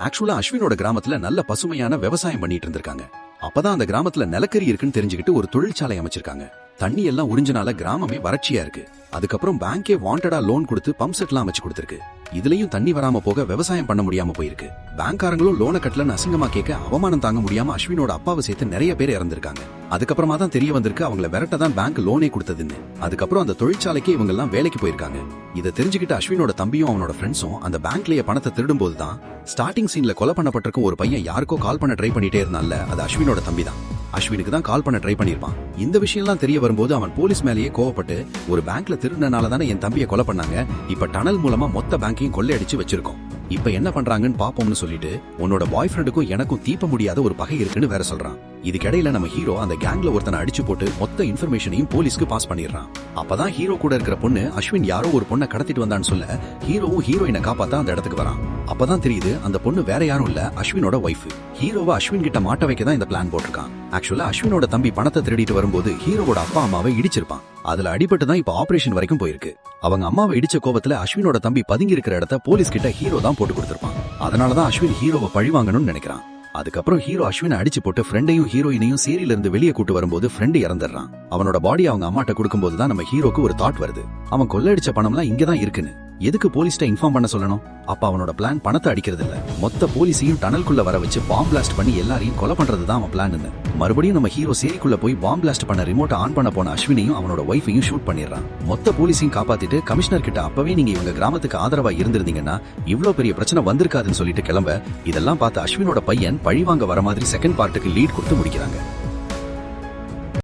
ஆக்சுவலா அஸ்வினோட கிராமத்துல நல்ல பசுமையான விவசாயம் பண்ணிட்டு இருந்திருக்காங்க. அப்பதான் அந்த கிராமத்துல நிலக்கரி இருக்குன்னு தெரிஞ்சுக்கிட்டு ஒரு தொழிற்சாலை அமைச்சிருக்காங்க. தண்ணி எல்லாம் உறிஞ்சனால கிராமமே வறட்சியா இருக்கு. அதுக்கப்புறம் பேங்கே வாண்டடா லோன் கொடுத்து பம்ப் செட்லாம் அமைச்சு கொடுத்திருக்கு. இதுலயும் தண்ணி வராம போக விவசாயம் பண்ண முடியாம போயிருக்கு. பேங்காரங்களும் லோனை கட்டலன்னு அசிங்கமா கேட்க அவமானம் தாங்க முடியாம அஸ்வினோட அப்பாவை சேர்த்து நிறைய பேர் இறந்திருக்காங்க. அதுக்கப்புறமா தான் தெரிய வந்திருக்கு அவங்கள விரட்ட தான் பேங்க் லோனே கொடுத்ததுன்னு. அதுக்கப்புறம் அந்த தொழிற்சாலைக்கு இவங்க எல்லாம் வேலைக்கு போயிருக்காங்க. இதை தெரிஞ்சுக்கிட்டு அஸ்வினோட தம்பியும் அவனோட ஃப்ரெண்ட்ஸும் அந்த பேங்க்லயே பணத்தை திருடும் போதுதான் ஸ்டார்டிங் சீன்ல கொலை பண்ணப்பட்டிருக்கும் ஒரு பையன் யாருக்கோ கால் பண்ண ட்ரை பண்ணிட்டே இருந்தால அது அஸ்வினோட தம்பி தான். அஸ்வினுக்கு தான் கால் பண்ண ட்ரை பண்ணிருப்பான். இந்த விஷயம்லாம் தெரிய வரும்போது அவன் போலீஸ் மேலேயே கோவப்பட்டு ஒரு பேங்க்ல திருடினால தானே என் தம்பியை கொலை பண்ணாங்க, இப்ப டனல் மூலமா மொத்த பேங்கையும் கொள்ளையடிச்சு வச்சிருக்கோம், இப்ப என்ன பண்றாங்கன்னு பாப்போம்னு சொல்லிட்டு உன்னோட பாய் ஃப்ரெண்டுக்கும் எனக்கும் தீர்க்க முடியாத ஒரு பகை இருக்குன்னு வேற சொல்றான். இதுக்கிடையில நம்ம ஹீரோ அந்த கேங்ல ஒருத்தனை அடிச்சு போட்டு மொத்த இன்ஃபர்மேஷனையும் போலீஸ்க்கு பாஸ் பண்ணிடுறான். அப்பதான் ஹீரோ கூட இருக்கிற பொண்ணு அஸ்வின் யாரோ ஒரு பொண்ணை கடத்திட்டு வந்தான்னு சொல்ல ஹீரோவும் ஹீரோயினை காப்பாத்த அந்த இடத்துக்கு வரான். அப்பதான் தெரியுது அந்த பொண்ணு வேற யாரும் இல்ல, அஸ்வினோட ஒய்ஃப். ஹீரோவை அஸ்வின் கிட்ட மாட்ட வைக்க தான் இந்த பிளான் போட்டிருக்கான். ஆக்சுவலா அஸ்வினோட தம்பி பணத்தை திருடிட்டு வரும்போது ஹீரோவோட அப்பா அம்மாவை இடிச்சிருப்பான். அதுல அடிபட்டு தான் இப்ப ஆபரேஷன் வரைக்கும் போயிருக்கு. அவங்க அம்மாவை இடிச்ச கோபத்துல அஸ்வினோட தம்பி பதுங்கி இருக்கிற இடத்த போலீஸ் கிட்ட ஹீரோ தான் போட்டு கொடுத்திருப்பான். அதனாலதான் அஸ்வின் ஹீரோவை பழிவாங்கணும்னு நினைக்கிறான். அதுக்கப்புறம் ஹீரோ அஸ்வினை அடிச்சு போட்டு ஃப்ரெண்டையும் ஹீரோயினையும் சீரியல இருந்து வெளியே கூட்டு வரும்போது ஃப்ரெண்டு இறந்துடுறான். அவனோட பாடி அவங்க அம்மாட்ட கொடுக்கும்போது தான் நம்ம ஹீரோக்கு ஒரு தாட் வருது, அவன் கொள்ளையடிச்ச பணம்லாம் இங்கதான் இருக்குன்னு. எதுக்கு போலீஸ்ட இன்ஃபார்ம் பண்ண சொல்லணும்? அப்ப அவனோட பிளான் பணத்தை அடிக்கிறது இல்ல, மொத்த போலீஸையும் டனல்குள்ள வர வச்சு பாம் பிளாஸ்ட் பண்ணி எல்லாரையும் கொலை பண்றதுதான் அவன் பிளான். மறுபடியும் நம்ம ஹீரோ சேரிக்குள்ள போய் பாம் பிளாஸ்ட் பண்ண ரிமோட்டை ஆன் பண்ண போன அஸ்வினையும் அவனோட ஒய்ஃபையும் ஷூட் பண்ணிடுறான். மொத்த போலீஸையும் காப்பாத்திட்டு கமிஷனர் கிட்ட அப்பவே நீங்க இவங்க கிராமத்துக்கு ஆதரவா இருந்திருந்தீங்கன்னா இவ்வளவு பெரிய பிரச்சனை வந்திருக்காதுன்னு சொல்லிட்டு கிளம்ப. இதெல்லாம் பார்த்து அஸ்வினோட பையன் பழிவாங்க வர மாதிரி செகண்ட் பார்ட்டுக்கு லீட் கொடுத்து முடிக்கிறாங்க.